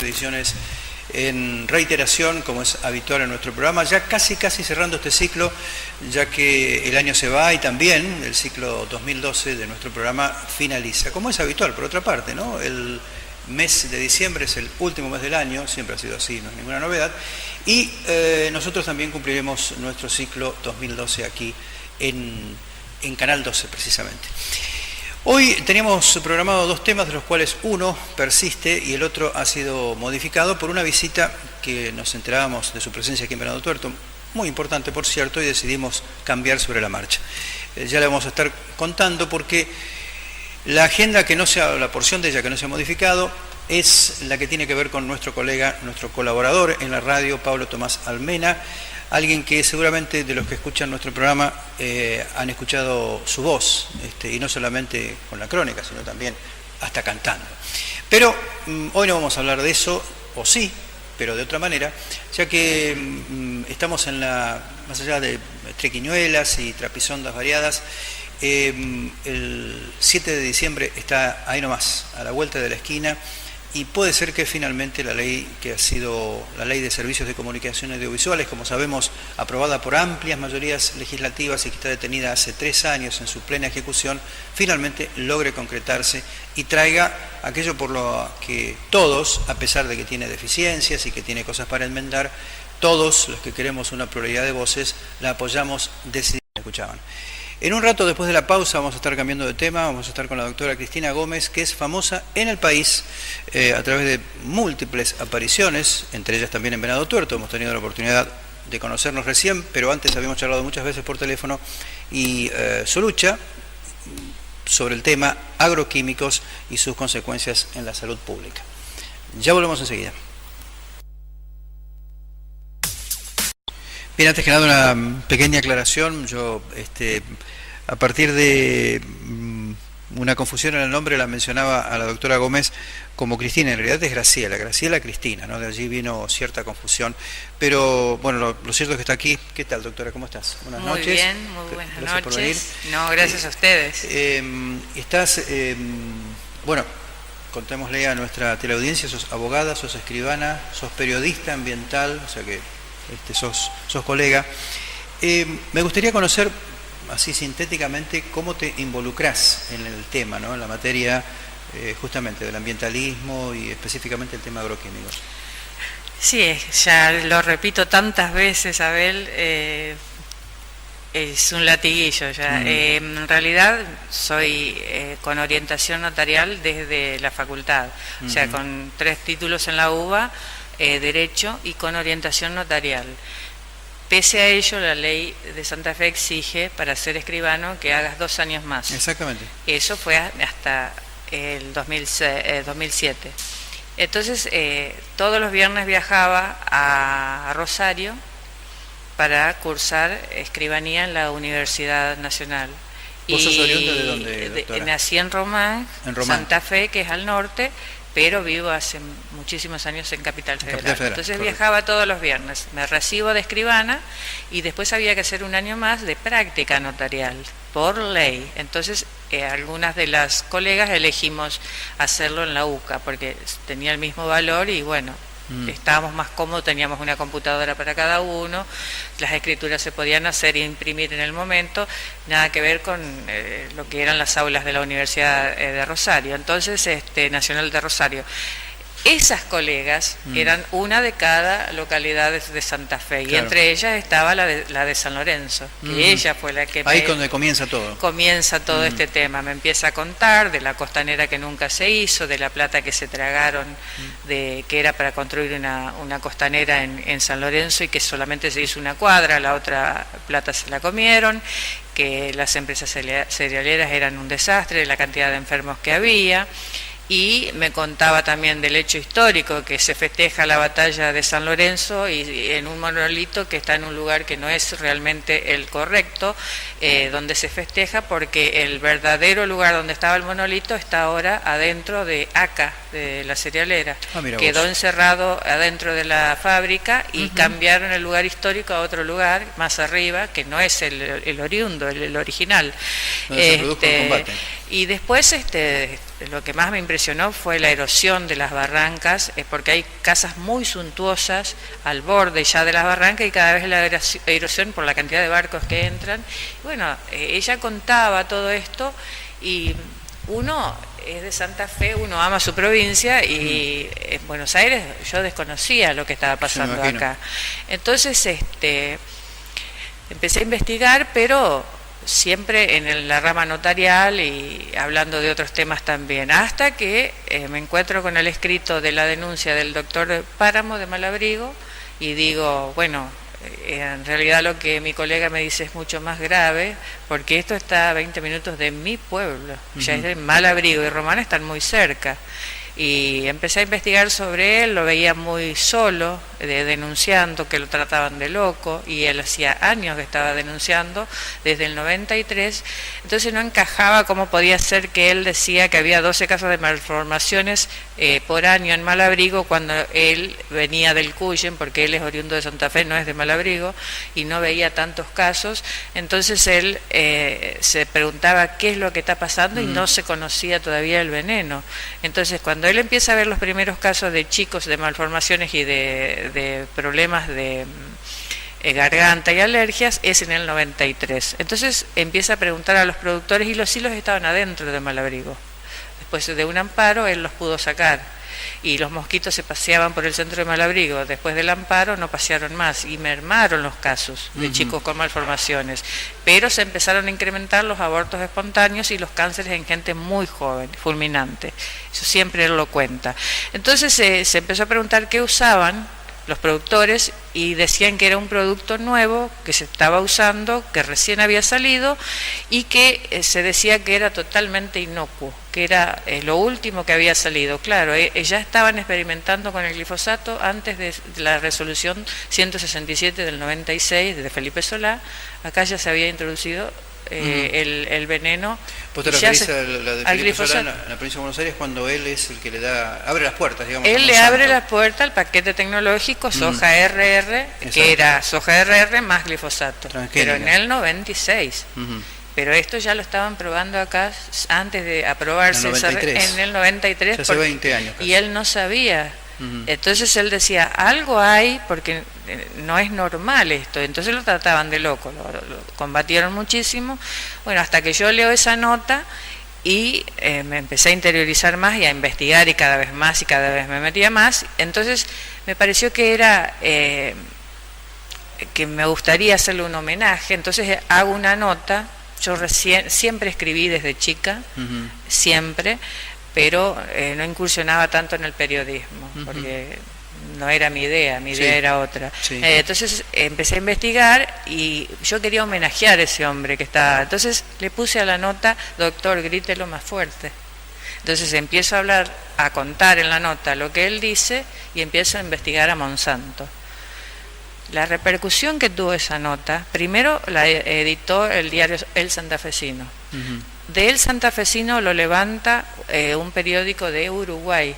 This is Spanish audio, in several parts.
Ediciones en reiteración, como es habitual en nuestro programa, ya casi cerrando este ciclo, ya que el año se va y también el ciclo 2012 de nuestro programa finaliza, como es habitual, por otra parte, ¿no? El mes de diciembre es el último mes del año, siempre ha sido así, no es ninguna novedad, y nosotros también cumpliremos nuestro ciclo 2012 aquí en Canal 12, precisamente. Hoy teníamos programado dos temas, de los cuales uno persiste y el otro ha sido modificado por una visita que nos enterábamos de su presencia aquí en Venado Tuerto, muy importante por cierto, y decidimos cambiar sobre la marcha. Ya le vamos a estar contando porque la agenda la porción de ella que no se ha modificado, es la que tiene que ver con nuestro colega, nuestro colaborador en la radio, Pablo Tomás Almena, alguien que seguramente de los que escuchan nuestro programa han escuchado su voz, y no solamente con la crónica, sino también hasta cantando. Pero hoy no vamos a hablar de eso, o sí, pero de otra manera, ya que estamos más allá de triquiñuelas y trapisondas variadas, el 7 de diciembre está ahí nomás, a la vuelta de la esquina, y puede ser que finalmente la ley que ha sido la Ley de Servicios de Comunicación Audiovisuales, como sabemos, aprobada por amplias mayorías legislativas y que está detenida hace 3 años en su plena ejecución, finalmente logre concretarse y traiga aquello por lo que todos, a pesar de que tiene deficiencias y que tiene cosas para enmendar, todos los que queremos una pluralidad de voces, la apoyamos decididamente. Escuchaban. En un rato, después de la pausa, vamos a estar cambiando de tema, vamos a estar con la doctora Cristina Gómez, que es famosa en el país a través de múltiples apariciones, entre ellas también en Venado Tuerto. Hemos tenido la oportunidad de conocernos recién, pero antes habíamos charlado muchas veces por teléfono, y su lucha sobre el tema agroquímicos y sus consecuencias en la salud pública. Ya volvemos enseguida. Bien, antes que nada una pequeña aclaración. Yo, a partir de una confusión en el nombre, la mencionaba a la doctora Gómez como Cristina, en realidad es Graciela Cristina, ¿no? De allí vino cierta confusión, pero bueno, lo cierto es que está aquí. ¿Qué tal, doctora? ¿Cómo estás? Buenas noches. Muy bien, muy buenas noches. Por venir. No, gracias a ustedes. Estás, bueno, contémosle a nuestra teleaudiencia, sos abogada, sos escribana, sos periodista ambiental, o sea que sos colega. Me gustaría conocer, así sintéticamente, cómo te involucrás en el tema, ¿no? En la materia justamente del ambientalismo y específicamente el tema agroquímico. Sí, ya lo repito tantas veces, Abel, es un latiguillo ya. En realidad soy con orientación notarial desde la facultad, o sea, con 3 títulos en la UBA, Derecho y con orientación notarial. Pese a ello, la ley de Santa Fe exige, para ser escribano, que hagas 2 años más. Exactamente. Eso fue hasta el 2007. Entonces, todos los viernes viajaba a Rosario para cursar escribanía en la Universidad Nacional. ¿Vos sos oriunda de dónde, doctora? Nací en Román, Santa Fe, que es al norte, pero vivo hace muchísimos años en Capital Federal. Entonces correcto. Viajaba todos los viernes, me recibo de escribana y después había que hacer un año más de práctica notarial, por ley. Entonces algunas de las colegas elegimos hacerlo en la UCA, porque tenía el mismo valor y bueno, estábamos más cómodos, teníamos una computadora para cada uno, las escrituras se podían hacer e imprimir en el momento, nada que ver con lo que eran las aulas de la Universidad de Rosario, entonces Nacional de Rosario. Esas colegas eran una de cada localidad de Santa Fe, claro. Y entre ellas estaba la de San Lorenzo, que ella fue la que... Ahí es donde comienza todo. Comienza todo este tema, me empieza a contar de la costanera que nunca se hizo, de la plata que se tragaron, que era para construir una costanera en San Lorenzo y que solamente se hizo una cuadra, la otra plata se la comieron, que las empresas cerealeras eran un desastre, la cantidad de enfermos que había. y me contaba también del hecho histórico que se festeja la batalla de San Lorenzo y en un monolito que está en un lugar que no es realmente el correcto, donde se festeja, porque el verdadero lugar donde estaba el monolito está ahora adentro de ACA, de la cerealera. Quedó encerrado adentro de la fábrica y cambiaron el lugar histórico a otro lugar más arriba, que no es el oriundo, el original. Se produjo el combate. Y después lo que más me impresionó fue la erosión de las barrancas, porque hay casas muy suntuosas al borde ya de las barrancas y cada vez la erosión por la cantidad de barcos que entran. Bueno, ella contaba todo esto y uno es de Santa Fe, uno ama su provincia y en Buenos Aires yo desconocía lo que estaba pasando acá. Entonces empecé a investigar, pero siempre en la rama notarial y hablando de otros temas también, hasta que me encuentro con el escrito de la denuncia del doctor Páramo de Malabrigo y digo, bueno, en realidad lo que mi colega me dice es mucho más grave, porque esto está a 20 minutos de mi pueblo, ya es de Malabrigo y Román están muy cerca. Y empecé a investigar sobre él, lo veía muy solo, denunciando que lo trataban de loco, y él hacía años que estaba denunciando, desde el 93, entonces no encajaba cómo podía ser que él decía que había 12 casos de malformaciones por año en Malabrigo, cuando él venía del Cuyen, porque él es oriundo de Santa Fe, no es de Malabrigo, y no veía tantos casos. Entonces él se preguntaba qué es lo que está pasando y no se conocía todavía el veneno. Entonces cuando él empieza a ver los primeros casos de chicos de malformaciones y de problemas de garganta y alergias, es en el 93. Entonces empieza a preguntar a los productores y los hilos estaban adentro de Malabrigo. Después de un amparo él los pudo sacar y los mosquitos se paseaban por el centro de Malabrigo. Después del amparo no pasearon más y mermaron los casos de chicos con malformaciones, pero se empezaron a incrementar los abortos espontáneos y los cánceres en gente muy joven, fulminante. Eso siempre él lo cuenta. Entonces se empezó a preguntar qué usaban los productores y decían que era un producto nuevo que se estaba usando, que recién había salido y que se decía que era totalmente inocuo, que era lo último que había salido. Claro, ya estaban experimentando con el glifosato antes de la resolución 167 del 96 de Felipe Solá. Acá ya se había introducido el veneno. ¿Vos te referís a la de Felipe Solá en la provincia de Buenos Aires, cuando él es el que le abre las puertas, digamos? Él le abre las puertas al paquete tecnológico soja RR, que era soja RR más glifosato, pero en el 96. Pero esto ya lo estaban probando acá antes de aprobarse en el 93, hace 20 años casi. Y él no sabía. Entonces él decía, algo hay, porque no es normal esto. Entonces lo trataban de loco, lo combatieron muchísimo. Bueno, hasta que yo leo esa nota y me empecé a interiorizar más y a investigar y cada vez más y cada vez me metía más. Entonces me pareció que era que me gustaría hacerle un homenaje. Entonces hago una nota. Yo siempre escribí desde chica, siempre, pero no incursionaba tanto en el periodismo, porque no era mi idea era otra. Entonces empecé a investigar y yo quería homenajear a ese hombre que estaba. Entonces le puse a la nota, doctor, grítelo más fuerte. Entonces empiezo a contar en la nota lo que él dice y empiezo a investigar a Monsanto. La repercusión que tuvo esa nota, primero la editó el diario El Santafesino. De El Santafesino lo levanta un periódico de Uruguay.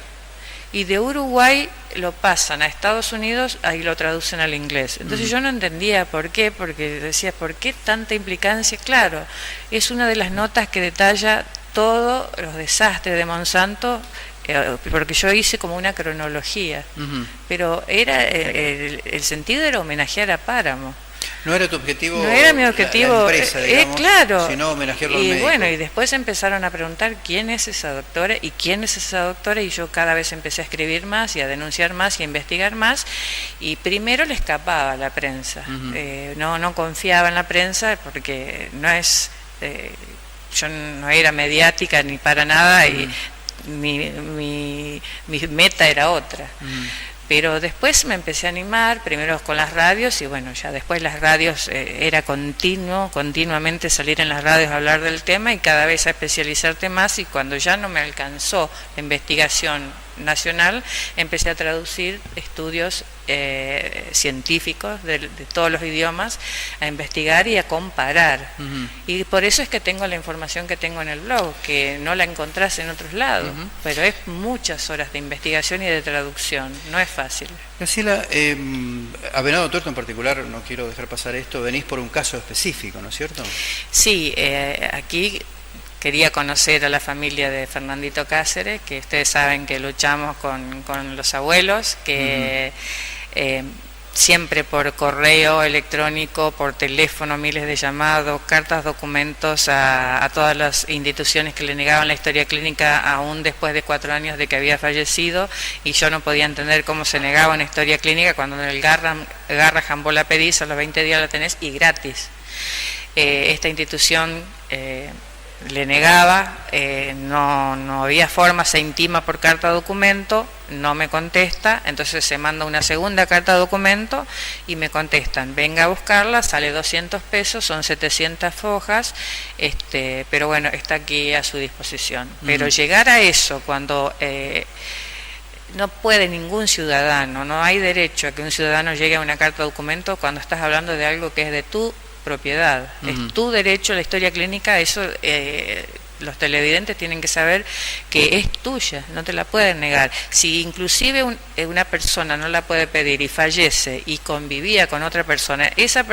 Y de Uruguay lo pasan a Estados Unidos, ahí lo traducen al inglés. Entonces yo no entendía por qué, porque decía, ¿por qué tanta implicancia? Claro, es una de las notas que detalla todos los desastres de Monsanto, porque yo hice como una cronología, pero era el sentido era homenajear a Páramo. No era tu objetivo, no era mi objetivo, la empresa, digamos, claro, sino homenajearlo al y médico. Bueno, y después empezaron a preguntar quién es esa doctora y quién es esa doctora, y yo cada vez empecé a escribir más y a denunciar más y a investigar más, y primero le escapaba a la prensa, no confiaba en la prensa porque no es, yo no era mediática ni para nada, y mi meta era otra. Pero después me empecé a animar, primero con las radios, y bueno, ya después las radios era continuamente salir en las radios a hablar del tema y cada vez a especializarte más, y cuando ya no me alcanzó la investigación nacional, empecé a traducir estudios científicos de todos los idiomas, a investigar y a comparar. Y por eso es que tengo la información que tengo en el blog, que no la encontrás en otros lados, pero es muchas horas de investigación y de traducción, no es fácil. Graciela, a Venado Tuerto en particular, no quiero dejar pasar esto, venís por un caso específico, ¿no es cierto? Sí, aquí quería conocer a la familia de Fernandito Cáceres, que ustedes saben que luchamos con los abuelos, que siempre por correo electrónico, por teléfono, miles de llamados, cartas, documentos a todas las instituciones que le negaban la historia clínica aún después de 4 años de que había fallecido, y yo no podía entender cómo se negaba una historia clínica cuando en el Garrahan vos la pedís, a los 20 días la tenés y gratis. Esta institución le negaba, no había forma, se intima por carta documento, no me contesta, entonces se manda una segunda carta documento y me contestan, venga a buscarla, sale 200 pesos, son 700 hojas, pero bueno, está aquí a su disposición. Pero llegar a eso cuando no puede ningún ciudadano, no hay derecho a que un ciudadano llegue a una carta documento cuando estás hablando de algo que es de tu propiedad, es tu derecho a la historia clínica, eso los televidentes tienen que saber que es tuya, no te la pueden negar. Si inclusive una persona no la puede pedir y fallece y convivía con otra persona, esa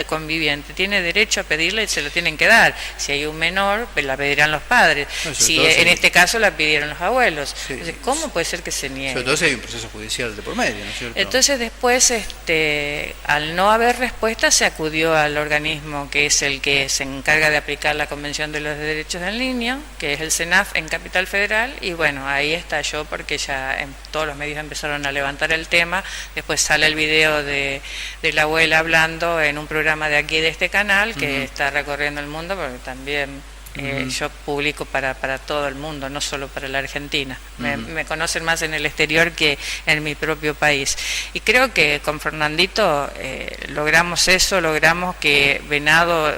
conviviente tiene derecho a pedirla y se lo tienen que dar. Si hay un menor, pues la pedirán los padres. No, si en este caso la pidieron los abuelos. Sí. Entonces, ¿cómo puede ser que se niegue? Sobre todo si hay un proceso judicial de por medio, ¿no es cierto? Entonces después, al no haber respuesta, se acudió al organismo que es el que se encarga de aplicar la Convención de los Derechos del Niño, que es el CENAF en Capital Federal, y bueno, ahí estalló porque ya todos los medios empezaron a levantar el tema. Después sale el video de la abuela hablando en un programa de aquí de este canal que está recorriendo el mundo, porque también yo publico para todo el mundo, no solo para la Argentina. Me conocen más en el exterior que en mi propio país. Y creo que con Fernandito logramos eso, logramos que Venado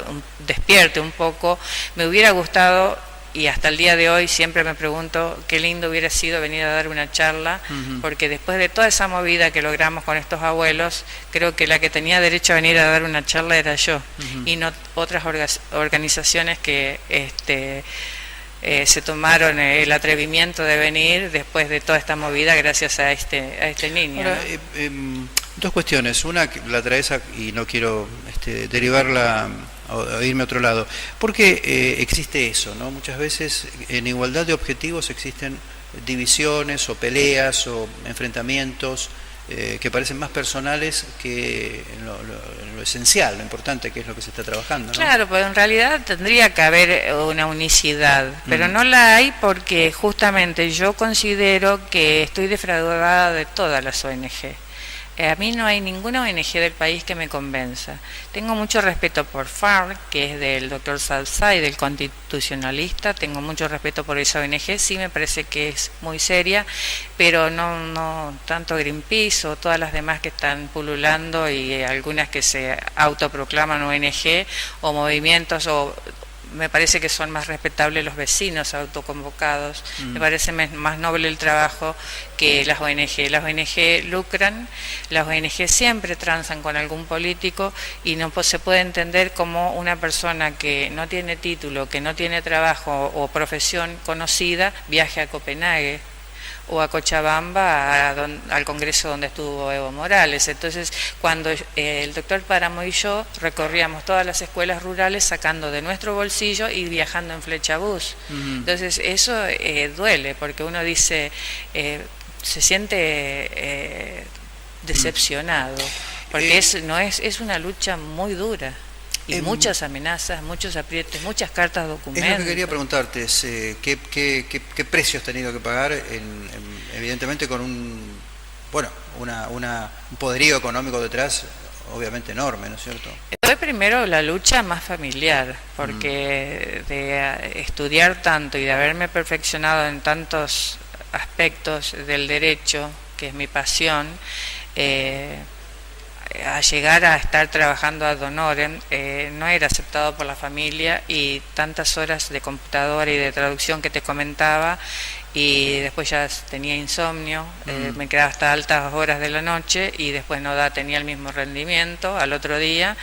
despierte un poco. Me hubiera gustado, y hasta el día de hoy siempre me pregunto qué lindo hubiera sido venir a dar una charla, porque después de toda esa movida que logramos con estos abuelos, creo que la que tenía derecho a venir a dar una charla era yo, y no otras organizaciones que se tomaron el atrevimiento de venir después de toda esta movida gracias a este niño. Ahora, dos cuestiones. Una, que la traes y no quiero derivarla o irme a otro lado. Porque existe eso, ¿no? Muchas veces en igualdad de objetivos existen divisiones o peleas o enfrentamientos que parecen más personales que lo esencial, lo importante que es lo que se está trabajando, ¿no? Claro, pues en realidad tendría que haber una unicidad, pero no la hay, porque justamente yo considero que estoy defraudada de todas las ONG. A mí no hay ninguna ONG del país que me convenza. Tengo mucho respeto por FARC, que es del doctor Salzay, del constitucionalista. Tengo mucho respeto por esa ONG, sí me parece que es muy seria, pero no tanto Greenpeace o todas las demás que están pululando, y algunas que se autoproclaman ONG o movimientos, o me parece que son más respetables los vecinos autoconvocados. Me parece más noble el trabajo que las ONG. Las ONG lucran, las ONG siempre transan con algún político, y no se puede entender cómo una persona que no tiene título, que no tiene trabajo o profesión conocida, viaje a Copenhague o a Cochabamba, al congreso donde estuvo Evo Morales. Entonces, cuando el doctor Páramo y yo recorríamos todas las escuelas rurales sacando de nuestro bolsillo y viajando en flechabús. Entonces, eso duele, porque uno dice, se siente decepcionado, porque es una lucha muy dura. Y muchas amenazas, muchos aprietes, muchas cartas documentos. Es lo que quería preguntarte, ¿qué precio has tenido que pagar, evidentemente con un poderío económico detrás, obviamente enorme, ¿no es cierto? Fue primero la lucha más familiar, porque de estudiar tanto y de haberme perfeccionado en tantos aspectos del derecho, que es mi pasión, a llegar a estar trabajando ad honorem, no era aceptado por la familia, y tantas horas de computadora y de traducción que te comentaba, y después ya tenía insomnio, me quedaba hasta altas horas de la noche y después tenía el mismo rendimiento al otro día.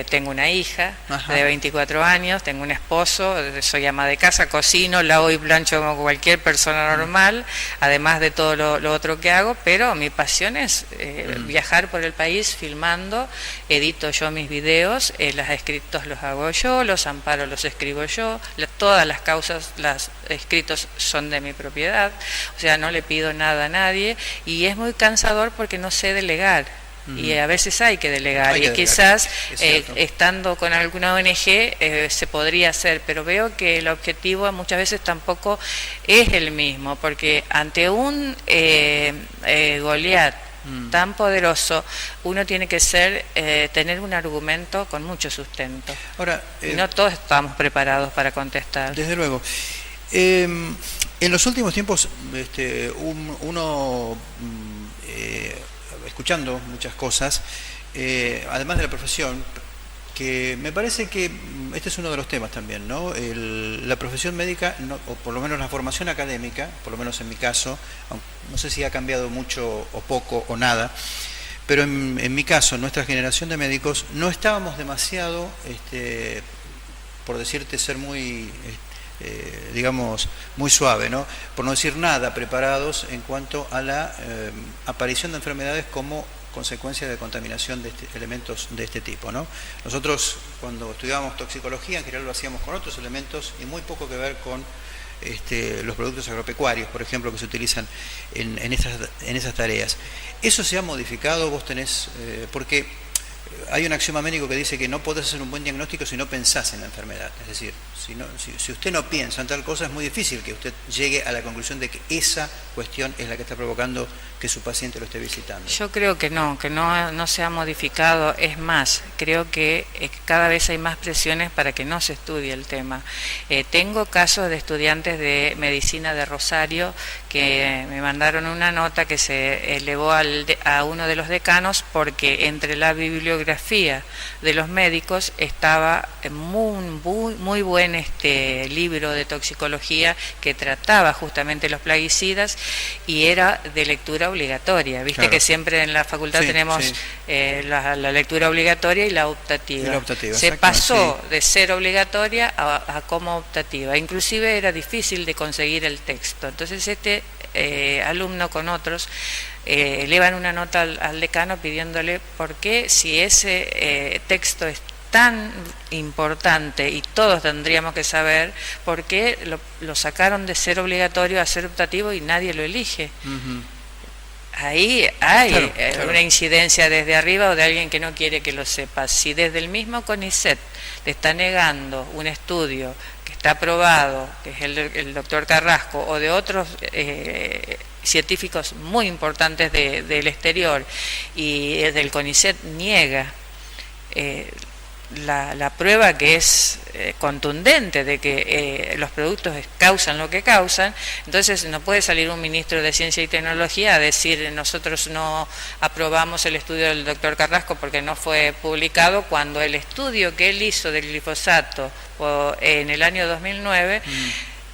Tengo una hija de 24 años, tengo un esposo, soy ama de casa, cocino, lavo y plancho como cualquier persona normal, además de todo lo otro que hago, pero mi pasión es viajar por el país filmando, edito yo mis videos, los escritos los hago yo, los amparos los escribo yo, todas las causas, los escritos son de mi propiedad, o sea, no le pido nada a nadie, y es muy cansador porque no sé delegar. Y a veces hay que delegar, quizás estando con alguna ONG se podría hacer, pero veo que el objetivo muchas veces tampoco es el mismo, porque ante un Goliat tan poderoso, uno tiene que tener un argumento con mucho sustento. Ahora, y no todos estamos preparados para contestar. Desde luego. En los últimos tiempos, uno escuchando muchas cosas, además de la profesión, que me parece que este es uno de los temas también, ¿no? La profesión médica, o por lo menos la formación académica, por lo menos en mi caso, no sé si ha cambiado mucho o poco o nada, pero en mi caso, en nuestra generación de médicos, no estábamos demasiado, por decirte, ser muy... digamos, muy suave, ¿no? Por no decir nada, preparados en cuanto a la aparición de enfermedades como consecuencia de contaminación de elementos de este tipo, ¿no? Nosotros, cuando estudiábamos toxicología, en general lo hacíamos con otros elementos y muy poco que ver con los productos agropecuarios, por ejemplo, que se utilizan en esas tareas. ¿Eso se ha modificado? Vos tenés... porque hay un axioma médico que dice que no podés hacer un buen diagnóstico si no pensás en la enfermedad. Es decir, si usted no piensa en tal cosa, es muy difícil que usted llegue a la conclusión de que esa cuestión es la que está provocando que su paciente lo esté visitando. Yo creo que no se ha modificado. Es más, creo que cada vez hay más presiones para que no se estudie el tema. Tengo casos de estudiantes de medicina de Rosario que me mandaron una nota que se elevó a uno de los decanos porque entre la bibliografía de los médicos estaba muy buen libro de toxicología que trataba justamente los plaguicidas y era de lectura obligatoria. Viste, claro, que siempre en la facultad tenemos la lectura obligatoria y la optativa. Se pasó de ser obligatoria a como optativa. Inclusive era difícil de conseguir el texto. Entonces alumno con otros elevan una nota al decano pidiéndole por qué, si ese texto es tan importante y todos tendríamos que saber, por qué lo sacaron de ser obligatorio a ser optativo y nadie lo elige. Ahí hay una incidencia desde arriba o de alguien que no quiere que lo sepa. Si desde el mismo CONICET le está negando un estudio que está aprobado, que es el doctor Carrasco, o de otros científicos muy importantes del exterior, y del CONICET niega la prueba que es contundente de que los productos causan lo que causan, entonces no puede salir un ministro de Ciencia y Tecnología a decir nosotros no aprobamos el estudio del doctor Carrasco porque no fue publicado, cuando el estudio que él hizo del glifosato en el año 2009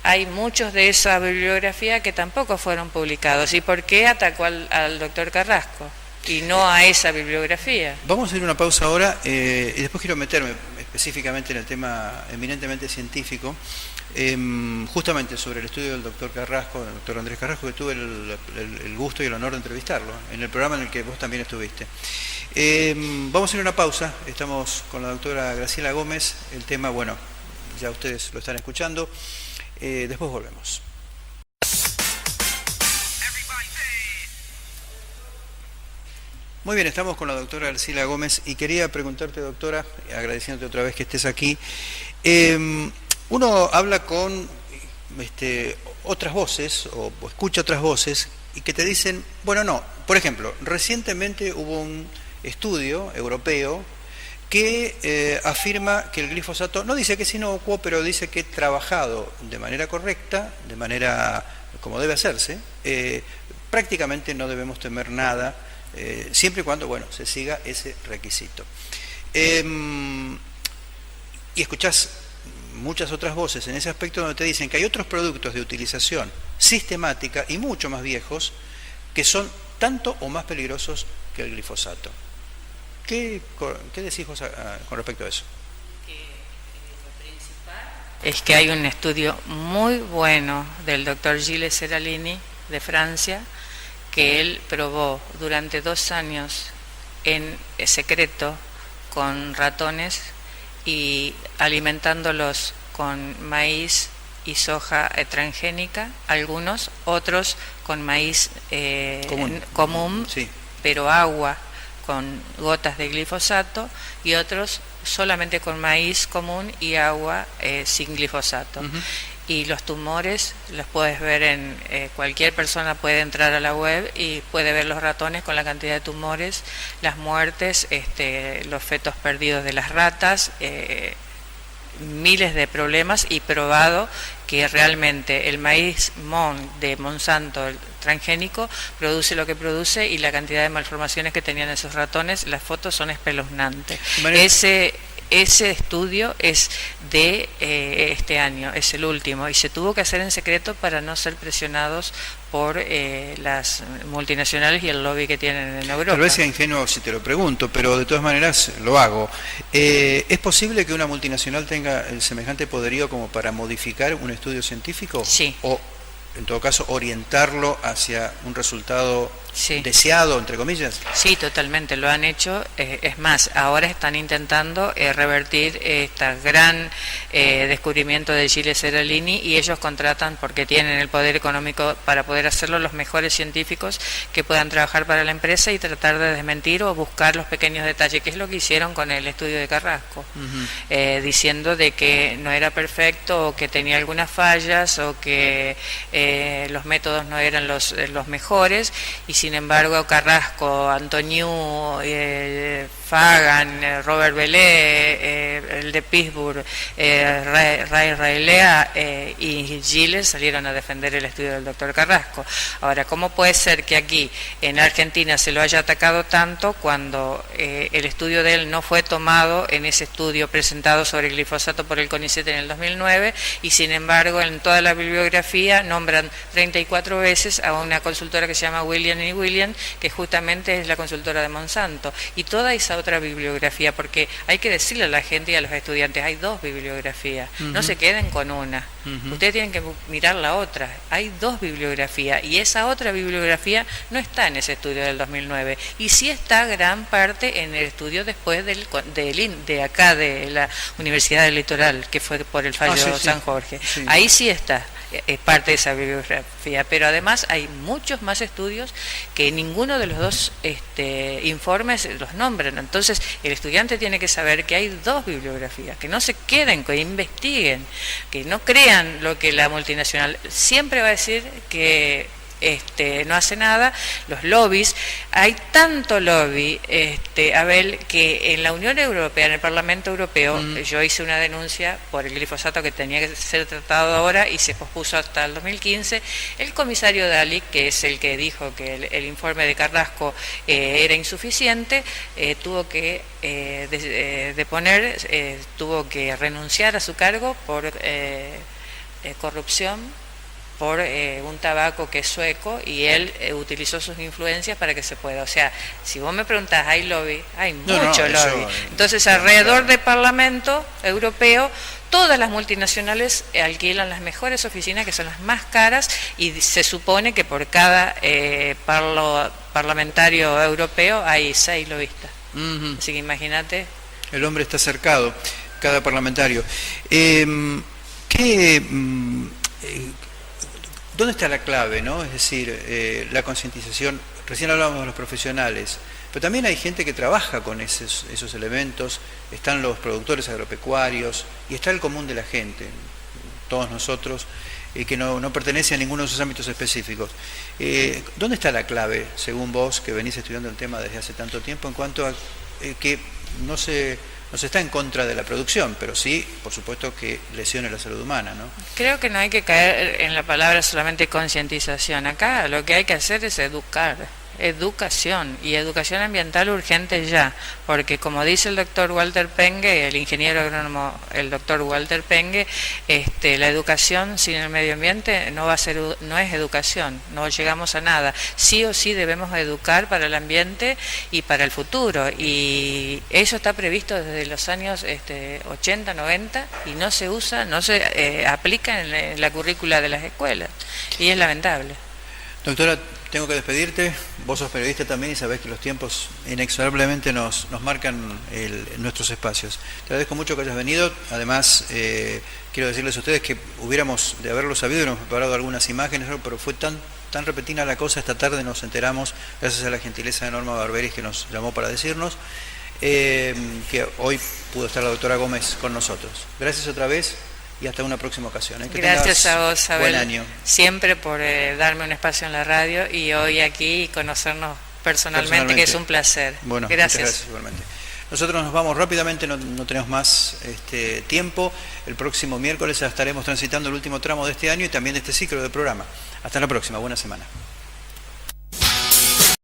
hay muchos de esa bibliografía que tampoco fueron publicados. ¿Y por qué atacó al doctor Carrasco y no a esa bibliografía? Vamos a ir a una pausa ahora y después quiero meterme específicamente en el tema eminentemente científico, justamente sobre el estudio del doctor Carrasco, del doctor Andrés Carrasco, que tuve el gusto y el honor de entrevistarlo en el programa en el que vos también estuviste. Vamos a ir a una pausa, estamos con la doctora Graciela Gómez, el tema, bueno, ya ustedes lo están escuchando, después volvemos. Muy bien, estamos con la doctora Graciela Gómez y quería preguntarte, doctora, agradeciéndote otra vez que estés aquí, uno habla con otras voces o escucha otras voces y que te dicen, bueno, no, por ejemplo, recientemente hubo un estudio europeo que afirma que el glifosato, no dice que es inocuo, pero dice que trabajado de manera correcta, de manera como debe hacerse, prácticamente no debemos temer nada, siempre y cuando, bueno, se siga ese requisito. Y escuchás muchas otras voces en ese aspecto donde te dicen que hay otros productos de utilización sistemática y mucho más viejos que son tanto o más peligrosos que el glifosato. ¿Qué decís vos con respecto a eso? Es que hay un estudio muy bueno del doctor Gilles Seralini de Francia, que él probó durante 2 años en secreto con ratones y alimentándolos con maíz y soja transgénica, algunos, otros con maíz común, sí, pero agua con gotas de glifosato, y otros solamente con maíz común y agua sin glifosato. Y los tumores los puedes ver en cualquier persona puede entrar a la web y puede ver los ratones con la cantidad de tumores, las muertes, los fetos perdidos de las ratas, miles de problemas, y probado que realmente el maíz de Monsanto, el transgénico, produce lo que produce, y la cantidad de malformaciones que tenían esos ratones, las fotos son espeluznantes. Ese estudio es de este año, es el último, y se tuvo que hacer en secreto para no ser presionados por las multinacionales y el lobby que tienen en Europa. Tal vez sea ingenuo si te lo pregunto, pero de todas maneras lo hago. ¿Es posible que una multinacional tenga el semejante poderío como para modificar un estudio científico? Sí. O, en todo caso, orientarlo hacia un resultado sí. deseado, entre comillas. Sí, totalmente, lo han hecho. Es más, ahora están intentando revertir este gran descubrimiento de Gilles Seralini, y ellos contratan, porque tienen el poder económico para poder hacerlo, los mejores científicos que puedan trabajar para la empresa y tratar de desmentir o buscar los pequeños detalles, que es lo que hicieron con el estudio de Carrasco, diciendo de que no era perfecto, o que tenía algunas fallas, o que los métodos no eran los mejores, y sin embargo Carrasco, Antoniu, Fagan, Robert Belé, el de Pittsburgh, Ray Railea y Gilles salieron a defender el estudio del doctor Carrasco. Ahora, ¿cómo puede ser que aquí en Argentina se lo haya atacado tanto cuando el estudio de él no fue tomado en ese estudio presentado sobre el glifosato por el CONICET en el 2009, y sin embargo en toda la bibliografía nombran 34 veces a una consultora que se llama William & William, que justamente es la consultora de Monsanto, y toda esa otra bibliografía, porque hay que decirle a la gente y a los estudiantes, hay 2 bibliografías, no se queden con una, ustedes tienen que mirar la otra, hay 2 bibliografías, y esa otra bibliografía no está en ese estudio del 2009, y sí está gran parte en el estudio después de acá, de la Universidad del Litoral, que fue por el fallo San Jorge, ahí sí está. Es parte de esa bibliografía, pero además hay muchos más estudios que ninguno de los 2 informes los nombran. Entonces el estudiante tiene que saber que hay 2 bibliografías, que no se queden, que investiguen, que no crean lo que la multinacional siempre va a decir que no hace nada. Los lobbies, hay tanto lobby, Abel, que en la Unión Europea, en el Parlamento Europeo, yo hice una denuncia por el glifosato que tenía que ser tratado ahora y se pospuso hasta el 2015. El comisario Dalli, que es el que dijo que el informe de Carrasco era insuficiente, tuvo que tuvo que renunciar a su cargo por corrupción, por un tabaco que es sueco, y él utilizó sus influencias para que se pueda. O sea, si vos me preguntás, ¿hay lobby? Hay mucho lobby. Entonces, alrededor del Parlamento Europeo, todas las multinacionales alquilan las mejores oficinas, que son las más caras, y se supone que por cada parlamentario europeo hay 6 lobistas. Así que imagínate. El hombre está cercado, cada parlamentario. ¿Dónde está la clave, no? Es decir, la concientización. Recién hablábamos de los profesionales, pero también hay gente que trabaja con esos elementos. Están los productores agropecuarios y está el común de la gente, todos nosotros, que no pertenece a ninguno de esos ámbitos específicos. ¿Dónde está la clave, según vos, que venís estudiando el tema desde hace tanto tiempo, en cuanto a que no se no se está en contra de la producción, pero sí, por supuesto, que lesione la salud humana, ¿no? Creo que no hay que caer en la palabra solamente concientización. Acá lo que hay que hacer es educar. Educación, y educación ambiental urgente ya, porque como dice el doctor Walter Pengue, el ingeniero agrónomo, el doctor Walter Pengue, la educación sin el medio ambiente no es educación, no llegamos a nada. Sí o sí debemos educar para el ambiente y para el futuro, y eso está previsto desde los años 80, 90 y no se usa, no se aplica en la currícula de las escuelas, y es lamentable. Doctora, tengo que despedirte. Vos sos periodista también y sabés que los tiempos inexorablemente nos marcan nuestros espacios. Te agradezco mucho que hayas venido. Además, quiero decirles a ustedes que hubiéramos, de haberlo sabido, hubiéramos preparado algunas imágenes, pero fue tan repentina la cosa, esta tarde nos enteramos, gracias a la gentileza de Norma Barberis, que nos llamó para decirnos, que hoy pudo estar la doctora Gómez con nosotros. Gracias otra vez. Y hasta una próxima ocasión. Gracias a vos, Abel, buen año. Siempre por darme un espacio en la radio y hoy aquí y conocernos personalmente, que es un placer. Bueno, gracias igualmente. Nosotros nos vamos rápidamente, no tenemos más tiempo. El próximo miércoles estaremos transitando el último tramo de este año y también de este ciclo de programa. Hasta la próxima, buena semana.